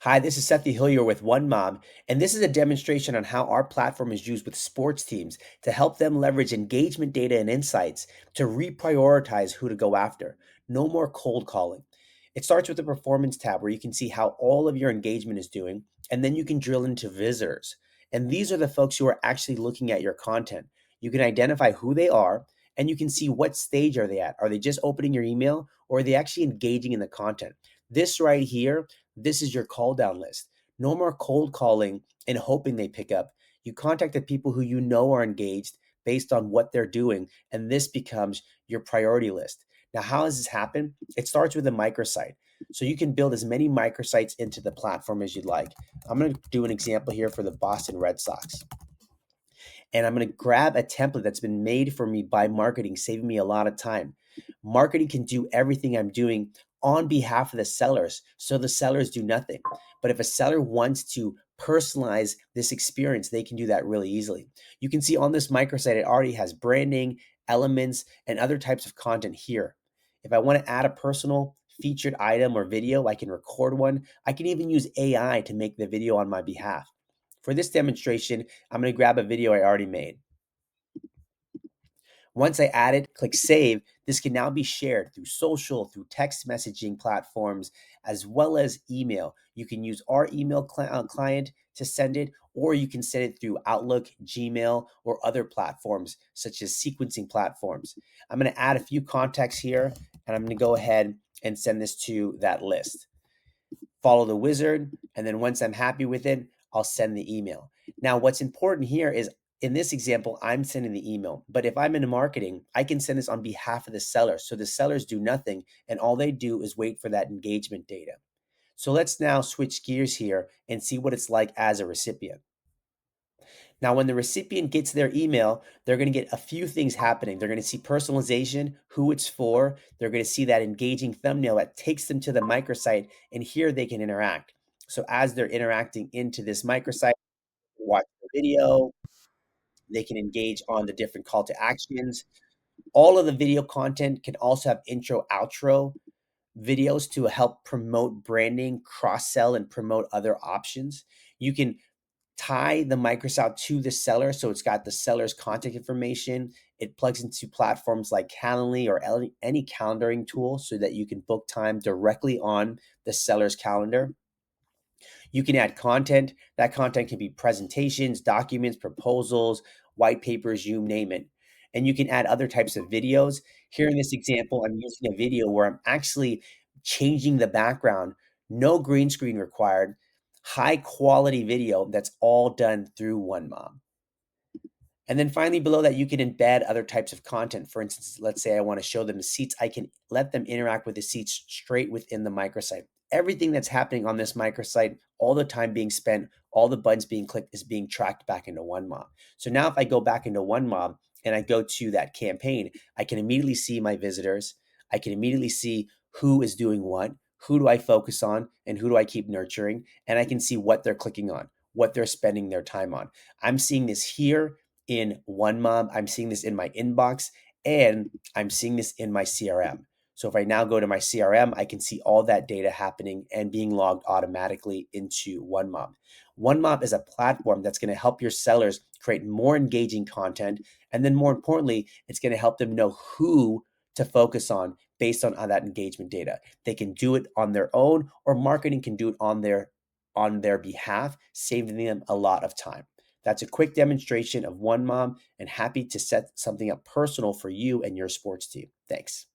Hi, this is Sethi Hillier with OneMob, and this is a demonstration on how our platform is used with sports teams to help them leverage engagement data and insights to reprioritize who to go after. No more cold calling. It starts with the performance tab where you can see how all of your engagement is doing, and then you can drill into visitors. And these are the folks who are actually looking at your content. You can identify who they are, and you can see what stage are they at. Are they just opening your email, or are they actually engaging in the content? This right here, this is your call down list. No more cold calling and hoping they pick up. You contact the people who you know are engaged based on what they're doing, and this becomes your priority list. Now, how does this happen? It starts with a microsite. So you can build as many microsites into the platform as you'd like. I'm going to do an example here for the Boston Red Sox. And I'm going to grab a template that's been made for me by marketing, saving me a lot of time. Marketing can do everything I'm doing on behalf of the sellers, so the sellers do nothing. But if a seller wants to personalize this experience, they can do that really easily. You can see on this microsite, it already has branding, elements, and other types of content here. If I want to add a personal featured item or video, I can record one. I can even use AI to make the video on my behalf. For this demonstration, I'm going to grab a video I already made. Once I add it, click save. This can now be shared through social, through text messaging platforms, as well as email. You can use our email client to send it, or you can send it through Outlook, Gmail, or other platforms such as sequencing platforms. I'm going to add a few contacts here, and I'm going to go ahead and send this to that list. Follow the wizard, and then once I'm happy with it, I'll send the email. Now, what's important here is in this example, I'm sending the email, but if I'm in marketing, I can send this on behalf of the seller. So the sellers do nothing, and all they do is wait for that engagement data. So let's now switch gears here and see what it's like as a recipient. Now, when the recipient gets their email, they're going to get a few things happening. They're going to see personalization, who it's for. They're going to see that engaging thumbnail that takes them to the microsite, and here they can interact. So as they're interacting into this microsite, watch the video, they can engage on the different call to actions. All of the video content can also have intro, outro videos to help promote branding, cross sell, and promote other options. You can tie the microsite to the seller. So it's got the seller's contact information. It plugs into platforms like Calendly or any calendaring tool so that you can book time directly on the seller's calendar. You can add content. That content can be presentations, documents, proposals, white papers, you name it. And you can add other types of videos. Here in this example, I'm using a video where I'm actually changing the background, no green screen required, high quality video that's all done through OneMob. And then finally below that, you can embed other types of content. For instance, let's say I want to show them the seats. I can let them interact with the seats straight within the microsite. Everything that's happening on this microsite, all the time being spent, all the buttons being clicked is being tracked back into OneMob. So now if I go back into OneMob and I go to that campaign, I can immediately see my visitors. I can immediately see who is doing what, who do I focus on, and who do I keep nurturing. And I can see what they're clicking on, what they're spending their time on. I'm seeing this here in OneMob. I'm seeing this in my inbox, and I'm seeing this in my CRM. So if I now go to my CRM, I can see all that data happening and being logged automatically into OneMob. OneMob is a platform that's going to help your sellers create more engaging content. And then more importantly, it's going to help them know who to focus on based on that engagement data. They can do it on their own, or marketing can do it on their behalf, saving them a lot of time. That's a quick demonstration of OneMob, and happy to set something up personal for you and your sports team. Thanks.